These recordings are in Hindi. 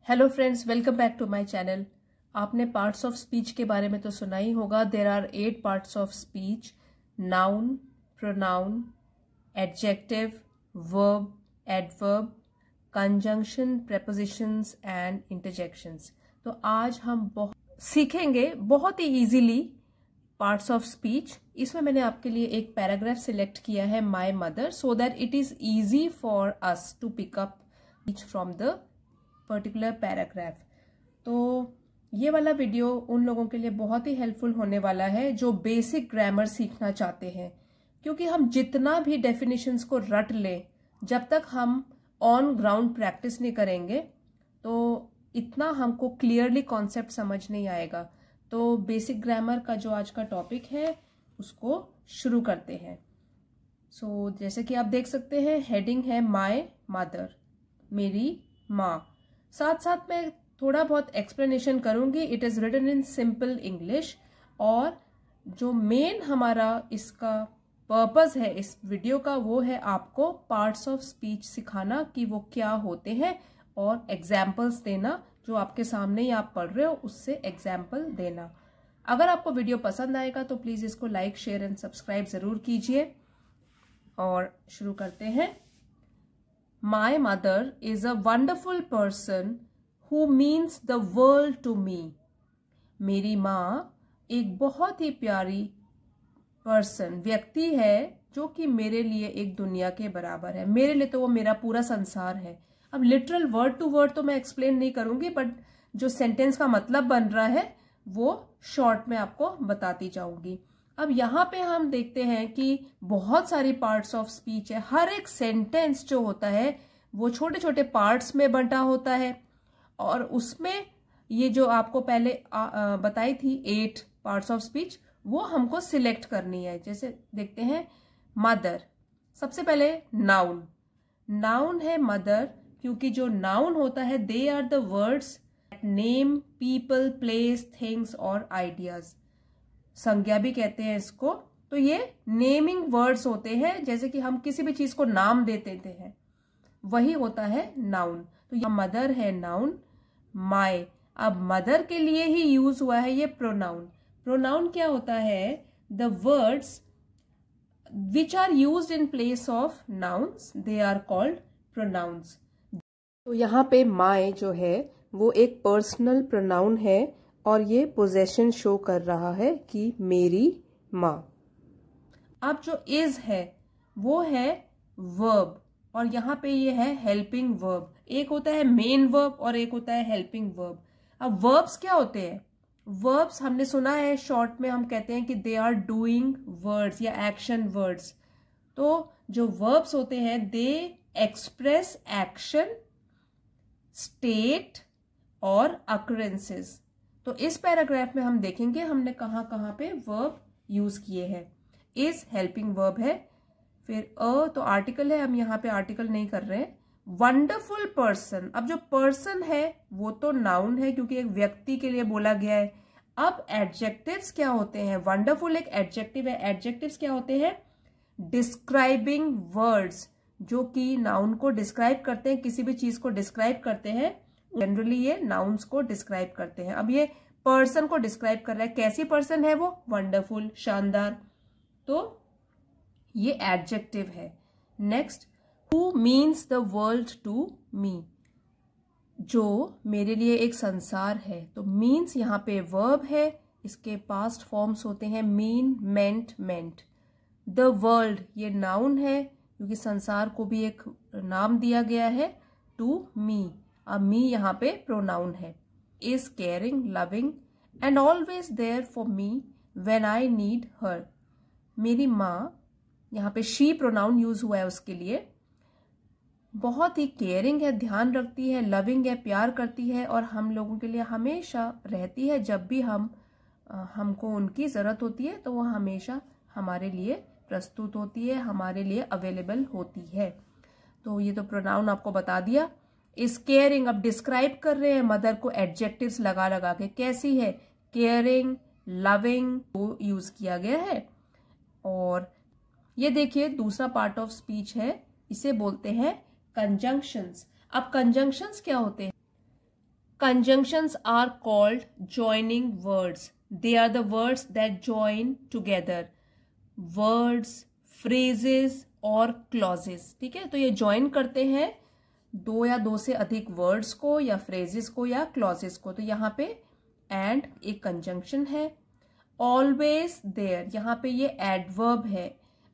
Hello friends, welcome back to my channel. आपने पार्ट्स ऑफ स्पीच के बारे में तो सुना ही होगा। There are 8 parts of speech: noun, pronoun, adjective, verb, adverb, conjunction, prepositions and interjections. तो आज हम सीखेंगे बहुत ही इजीली पार्ट्स ऑफ स्पीच। इसमें मैंने आपके लिए एक पैराग्राफ सिलेक्ट किया है, my mother, so that it is easy for us to pick up speech from the particular paragraph. तो ये वाला वीडियो उन लोगों के लिए बहुत ही हेल्पफुल होने वाला है जो बेसिक ग्रामर सीखना चाहते हैं, क्योंकि हम जितना भी डेफिनेशंस को रट लें, जब तक हम ऑन ग्राउंड प्रैक्टिस नहीं करेंगे तो इतना हमको क्लियरली कॉन्सेप्ट समझ नहीं आएगा। तो बेसिक ग्रामर का जो आज का टॉपिक है उसको शुरू करते हैं। सो जैसे कि आप देख सकते हैं, हेडिंग है माय मदर, मेरी माँ। साथ साथ मैं थोड़ा बहुत एक्सप्लेनेशन करूंगी। It is written in simple English, और जो मेन हमारा इसका पर्पस है इस वीडियो का, वो है आपको पार्ट्स ऑफ स्पीच सिखाना कि वो क्या होते हैं, और एग्जाम्पल्स देना। जो आपके सामने ही आप पढ़ रहे हो उससे एग्जाम्पल देना। अगर आपको वीडियो पसंद आएगा तो प्लीज इसको लाइक, शेयर एंड सब्सक्राइब जरूर कीजिए। और शुरू करते हैं। My mother is a wonderful person who means the world to me. मेरी माँ एक बहुत ही प्यारी व्यक्ति है जो कि मेरे लिए एक दुनिया के बराबर है। मेरे लिए तो वो मेरा पूरा संसार है। अब लिटरल वर्ड टू वर्ड तो मैं एक्सप्लेन नहीं करूंगी, बट जो सेंटेंस का मतलब बन रहा है वो शॉर्ट में आपको बताती जाऊंगी। अब यहाँ पे हम देखते हैं कि बहुत सारी पार्ट्स ऑफ स्पीच है। हर एक सेंटेंस जो होता है वो छोटे छोटे पार्ट्स में बंटा होता है, और उसमें ये जो आपको पहले बताई थी 8 पार्ट्स ऑफ स्पीच, वो हमको सिलेक्ट करनी है। जैसे देखते हैं, मदर, सबसे पहले नाउन। नाउन है मदर, क्योंकि जो नाउन होता है they are the words name people, place, things और आइडियाज। संज्ञा भी कहते हैं इसको। तो ये नेमिंग वर्ड्स होते हैं, जैसे कि हम किसी भी चीज को नाम दे देते हैं, वही होता है नाउन। तो ये मदर है नाउन। माय, अब मदर के लिए ही यूज हुआ है ये प्रोनाउन। प्रोनाउन क्या होता है? The words which are used in place of nouns, they are called pronouns. तो यहाँ पे माय जो है वो एक पर्सनल प्रोनाउन है, और ये पोजेशन शो कर रहा है कि मेरी माँ। अब जो इज है वो है वर्ब, और यहाँ पे ये है हेल्पिंग वर्ब। एक होता है मेन वर्ब और एक होता है हेल्पिंग वर्ब। अब वर्ब्स क्या होते हैं? वर्ब्स हमने सुना है, शॉर्ट में हम कहते हैं कि दे आर डूइंग वर्ड्स या एक्शन वर्ड्स। तो जो वर्ब्स होते हैं दे एक्सप्रेस एक्शन, स्टेट और अकरेंसेस। तो इस पैराग्राफ में हम देखेंगे हमने कहाँ कहाँ पे वर्ब यूज किए हैं। इज हेल्पिंग वर्ब है, फिर तो आर्टिकल है, हम यहाँ पे आर्टिकल नहीं कर रहे हैं। वंडरफुल पर्सन, अब जो पर्सन है वो तो नाउन है क्योंकि एक व्यक्ति के लिए बोला गया है। अब एडजेक्टिव्स क्या होते हैं? वंडरफुल एक एडजेक्टिव है। एडजेक्टिव्स क्या होते हैं? डिस्क्राइबिंग वर्ड्स, जो कि नाउन को डिस्क्राइब करते हैं, किसी भी चीज को डिस्क्राइब करते हैं। जनरली ये नाउन्स को डिस्क्राइब करते हैं। अब ये पर्सन को डिस्क्राइब कर रहा है। कैसी पर्सन है वो? वंडरफुल, शानदार। तो ये एडजेक्टिव है। Next, who means the world to me, जो मेरे लिए एक संसार है। तो मीन्स यहाँ पे वर्ब है, इसके पास्ट फॉर्म्स होते हैं mean, meant, meant. The world ये नाउन है क्योंकि संसार को भी एक नाम दिया गया है, टू मी। अब मी यहाँ पे प्रोनाउन है। Is caring, loving and always there for me when I need her. मेरी माँ, यहाँ पे शी प्रोनाउन यूज हुआ है उसके लिए। बहुत ही केयरिंग है, ध्यान रखती है, लविंग है, प्यार करती है, और हम लोगों के लिए हमेशा रहती है। जब भी हमको उनकी जरूरत होती है तो वो हमेशा हमारे लिए प्रस्तुत होती है, हमारे लिए अवेलेबल होती है। तो ये तो प्रोनाउन आपको बता दिया। इज केयरिंग, अब डिस्क्राइब कर रहे हैं मदर को एडजेक्टिव्स लगा लगा के। कैसी है? केयरिंग, लविंग को यूज किया गया है। और ये देखिए दूसरा पार्ट ऑफ स्पीच है, इसे बोलते हैं कंजंक्शंस। अब कंजंक्शंस क्या होते हैं? Conjunctions are called joining words. They are the words that join together. Words, phrases और clauses. ठीक है, तो ये join करते हैं दो या दो से अधिक words को या phrases को या clauses को. तो यहाँ पे and एक conjunction है. Always there, यहाँ पे ये adverb है.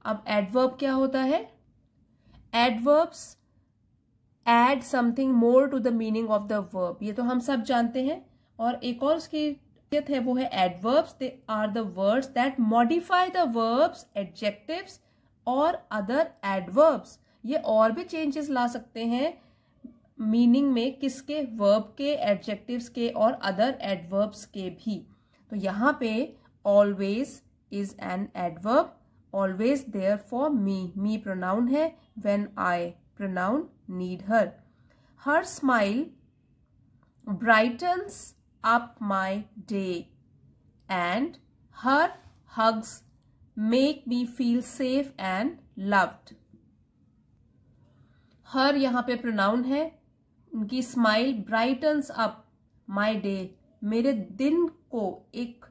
अब adverb क्या होता है? Adverbs add something more to the meaning of the verb. ये तो हम सब जानते हैं. और एक और उसकी है वो है adverbs. They are the words that modify the verbs, adjectives और other adverbs. ये और भी changes ला सकते हैं meaning में, किसके? verb के, adjectives के और other adverbs के भी. तो यहाँ पे always is an adverb. Always there for me. Me pronoun है. When I pronoun need her. Her smile brightens up my day and her hugs make me feel safe and loved. Her यहाँ पे pronoun है. उनकी smile brightens up my day, मेरे दिन को एक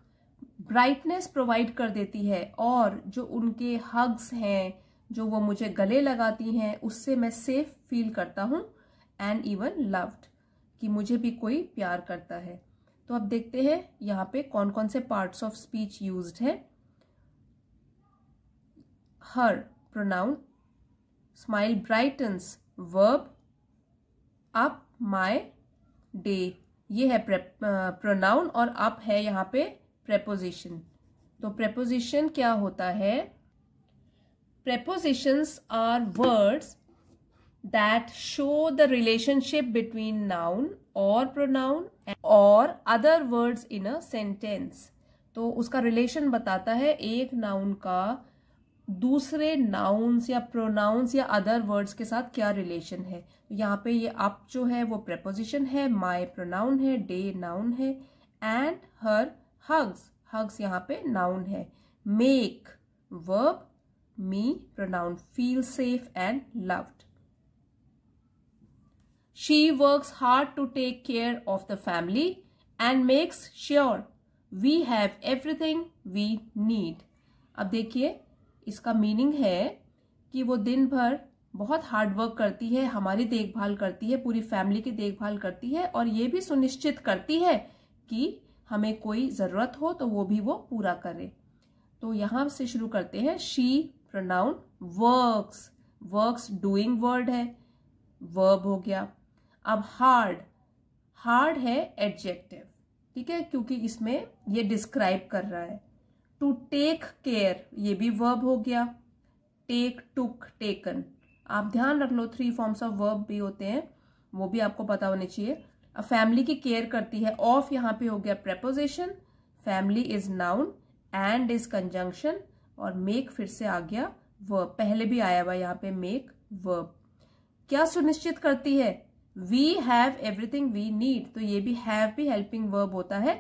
ब्राइटनेस प्रोवाइड कर देती है. और जो उनके हग्स हैं, जो वो मुझे गले लगाती हैं, उससे मैं सेफ फील करता हूँ. एंड इवन लव्ड, कि मुझे भी कोई प्यार करता है. तो अब देखते हैं यहाँ पे कौन कौन से पार्ट्स ऑफ स्पीच यूज्ड है. हर pronoun, smile brightens verb, up my day ये है प्रोनाउन और अप है यहाँ पे प्रेपोजिशन. तो प्रेपोजिशन क्या होता है? Prepositions are words that show the relationship between noun or pronoun or other words in a sentence. तो उसका रिलेशन बताता है एक नाउन का दूसरे नाउन्स या प्रोनाउंस या अदर वर्ड्स के साथ क्या रिलेशन है. यहाँ पे ये अप जो है वो प्रेपोजिशन है, माई प्रोनाउन है, डे नाउन है, एंड हर हग्स, हग्स यहाँ पे नाउन है, make verb, me pronoun, feel safe and loved. She works hard to take care of the family and makes sure we have everything we need. अब देखिए इसका मीनिंग है कि वो दिन भर बहुत हार्ड वर्क करती है, हमारी देखभाल करती है, पूरी फैमिली की देखभाल करती है और ये भी सुनिश्चित करती है कि हमें कोई ज़रूरत हो तो वो भी वो पूरा करे. तो यहाँ से शुरू करते हैं. She pronoun, works, works doing word है, वर्ब हो गया. अब हार्ड, हार्ड है एडजेक्टिव. ठीक है, क्योंकि इसमें ये डिस्क्राइब कर रहा है. टू टेक केयर ये भी वर्ब हो गया. टेक, टुक, टेकन. आप ध्यान रख लो 3 फॉर्म्स ऑफ वर्ब भी होते हैं, वो भी आपको पता होने चाहिए. अब फैमिली की केयर करती है, ऑफ यहाँ पे हो गया preposition, family is noun, and is conjunction और मेक फिर से आ गया वर्ब. पहले भी आया हुआ यहाँ पे मेक वर्ब. क्या सुनिश्चित करती है? We have everything we need. तो ये भी हैव भी हेल्पिंग वर्ब होता है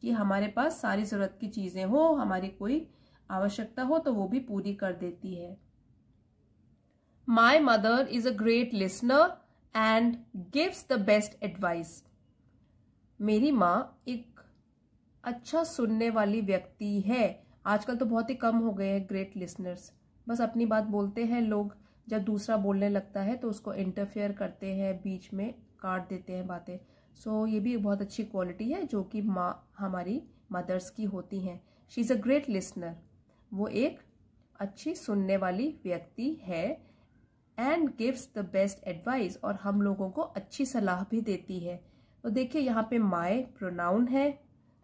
कि हमारे पास सारी जरूरत की चीजें हो, हमारी कोई आवश्यकता हो तो वो भी पूरी कर देती है. My mother is a great listener and gives the best advice. मेरी माँ एक अच्छा सुनने वाली व्यक्ति है. आजकल तो बहुत ही कम हो गए हैं ग्रेट लिसनर्स. बस अपनी बात बोलते हैं लोग, जब दूसरा बोलने लगता है तो उसको इंटरफेयर करते हैं, बीच में काट देते हैं बातें. सो ये भी बहुत अच्छी क्वालिटी है जो कि माँ हमारी मदर्स की होती हैं. She is a great listener, वो एक अच्छी सुनने वाली व्यक्ति है. And gives the best advice, और हम लोगों को अच्छी सलाह भी देती है. तो देखिए यहाँ पे माय प्रोनाउन है.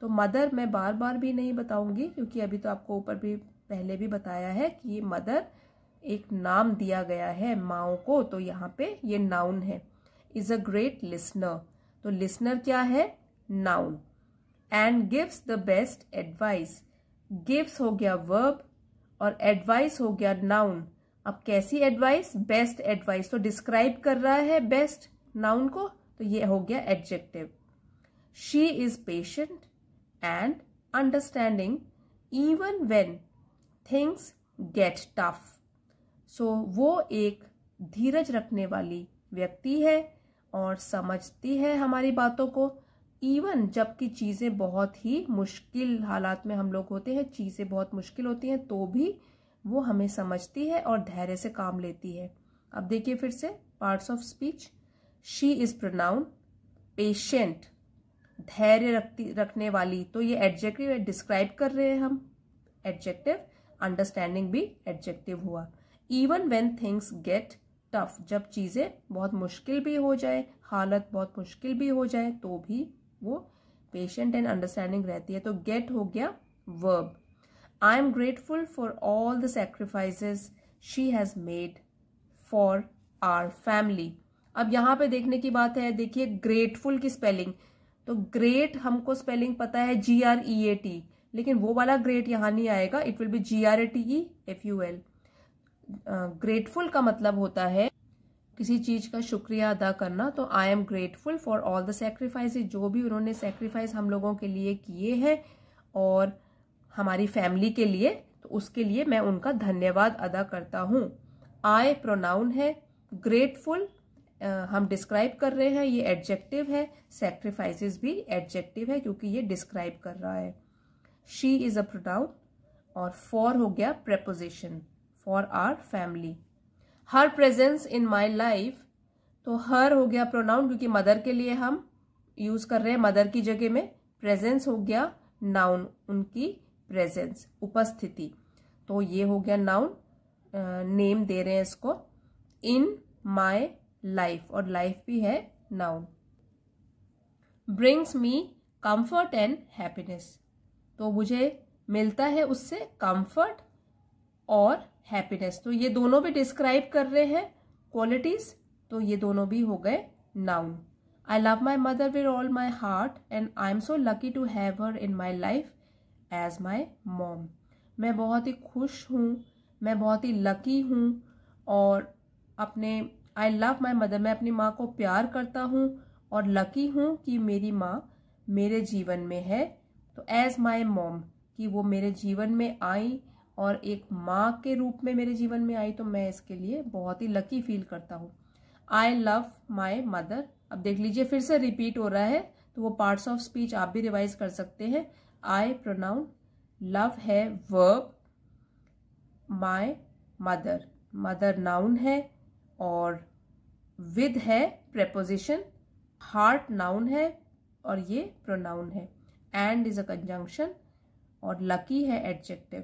तो मदर मैं बार बार भी नहीं बताऊंगी क्योंकि अभी तो आपको ऊपर भी पहले भी बताया है कि मदर एक नाम दिया गया है माओ को. तो यहाँ पे ये नाउन है. इज अ ग्रेट लिसनर, तो लिसनर क्या है? Noun. And gives the best advice, gives हो गया वर्ब और एडवाइस हो गया नाउन. अब कैसी एडवाइस? Best advice. तो डिस्क्राइब कर रहा है बेस्ट नाउन को, तो ये हो गया adjective. She is patient and understanding even when things get tough. So वो एक धीरज रखने वाली व्यक्ति है और समझती है हमारी बातों को इवन जबकि चीज़ें बहुत ही मुश्किल हालात में हम लोग होते हैं, चीज़ें बहुत मुश्किल होती हैं, तो भी वो हमें समझती है और धैर्य से काम लेती है। अब देखिए फिर से parts of speech. She is pronoun, patient, धैर्य रखने वाली, तो ये एडजेक्टिव है, डिस्क्राइब कर रहे हैं हम, एडजेक्टिव। अंडरस्टैंडिंग भी एडजेक्टिव हुआ। Even when things get tough, जब चीजें बहुत मुश्किल भी हो जाए, हालत बहुत मुश्किल भी हो जाए, तो भी वो पेशेंट एंड अंडरस्टैंडिंग रहती है। तो गेट हो गया verb. I am grateful for all the sacrifices she has made for our family. अब यहाँ पे देखने की बात है, देखिए ग्रेटफुल की स्पेलिंग, तो ग्रेट हमको स्पेलिंग पता है GREAT, लेकिन वो वाला ग्रेट यहाँ नहीं आएगा, it will be GRATEFUL। Grateful का मतलब होता है किसी चीज का शुक्रिया अदा करना। तो आई am grateful for all the sacrifices, जो भी उन्होंने सैक्रिफाइस हम लोगों के लिए किए हैं और हमारी फैमिली के लिए, तो उसके लिए मैं उनका धन्यवाद अदा करता हूँ। आई प्रोनाउन है, ग्रेटफुल हम डिस्क्राइब कर रहे हैं, ये एडजेक्टिव है, सैक्रिफाइसेस भी एडजेक्टिव है क्योंकि ये डिस्क्राइब कर रहा है। शी इज अ प्रोनाउन और फॉर हो गया preposition, for our family. Her presence in my life, तो हर हो गया प्रोनाउन क्योंकि मदर के लिए हम यूज कर रहे हैं, मदर की जगह में। प्रेजेंस हो गया नाउन, उनकी प्रेजेंस, उपस्थिति, तो ये हो गया नाउन, नेम दे रहे हैं इसको। इन माई लाइफ, और लाइफ भी है noun. Brings me comfort and happiness, तो मुझे मिलता है उससे कंफर्ट और हैप्पीनेस, तो ये दोनों भी डिस्क्राइब कर रहे हैं क्वालिटीज, तो ये दोनों भी हो गए noun. I love my mother with all my heart and I am so lucky to have her in my life as my mom. मैं बहुत ही खुश हूँ, मैं बहुत ही लकी हूँ, और अपने आई लव माई मदर, मैं अपनी माँ को प्यार करता हूँ और लकी हूँ कि मेरी माँ मेरे जीवन में है। तो एज माई मॉम, कि वो मेरे जीवन में आई और एक माँ के रूप में मेरे जीवन में आई, तो मैं इसके लिए बहुत ही लकी फील करता हूँ। आई लव माई मदर, अब देख लीजिए फिर से रिपीट हो रहा है, तो वो पार्ट्स ऑफ स्पीच आप भी रिवाइज कर सकते हैं। आई प्रोनाउन, लव है verb, my mother, mother noun है और विद है प्रेपोजिशन, हार्ट नाउन है और ये प्रोनाउन है, एंड इज अ कंजंक्शन और लकी है एडजेक्टिव।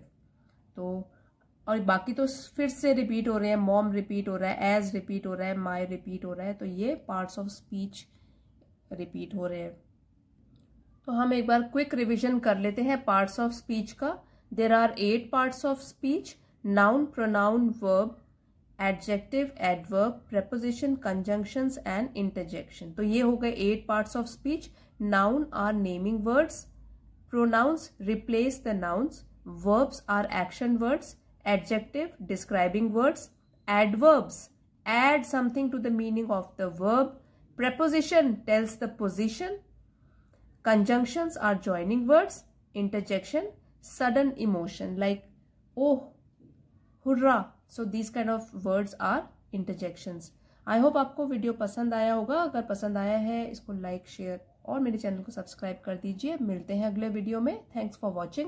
तो और बाकी तो फिर से रिपीट हो रहे हैं, मॉम रिपीट हो रहा है, एज रिपीट हो रहा है, माई रिपीट हो रहा है, तो ये पार्ट्स ऑफ स्पीच रिपीट हो रहे हैं। तो हम एक बार क्विक रिवीजन कर लेते हैं पार्ट्स ऑफ स्पीच का। There are 8 parts of speech, noun, pronoun, verb, adjective, adverb, preposition, conjunctions and interjection. तो ये हो गए 8 parts of speech. Noun are naming words, pronouns replace the nouns, verbs are action words, adjective describing words, adverbs add something to the meaning of the verb, preposition tells the position, conjunctions are joining words, interjection sudden emotion like oh, hurrah, so these kind of words are interjections. I hope आपको वीडियो पसंद आया होगा। अगर पसंद आया है इसको लाइक, शेयर और मेरे चैनल को सब्सक्राइब कर दीजिए। मिलते हैं अगले वीडियो में। Thanks for watching.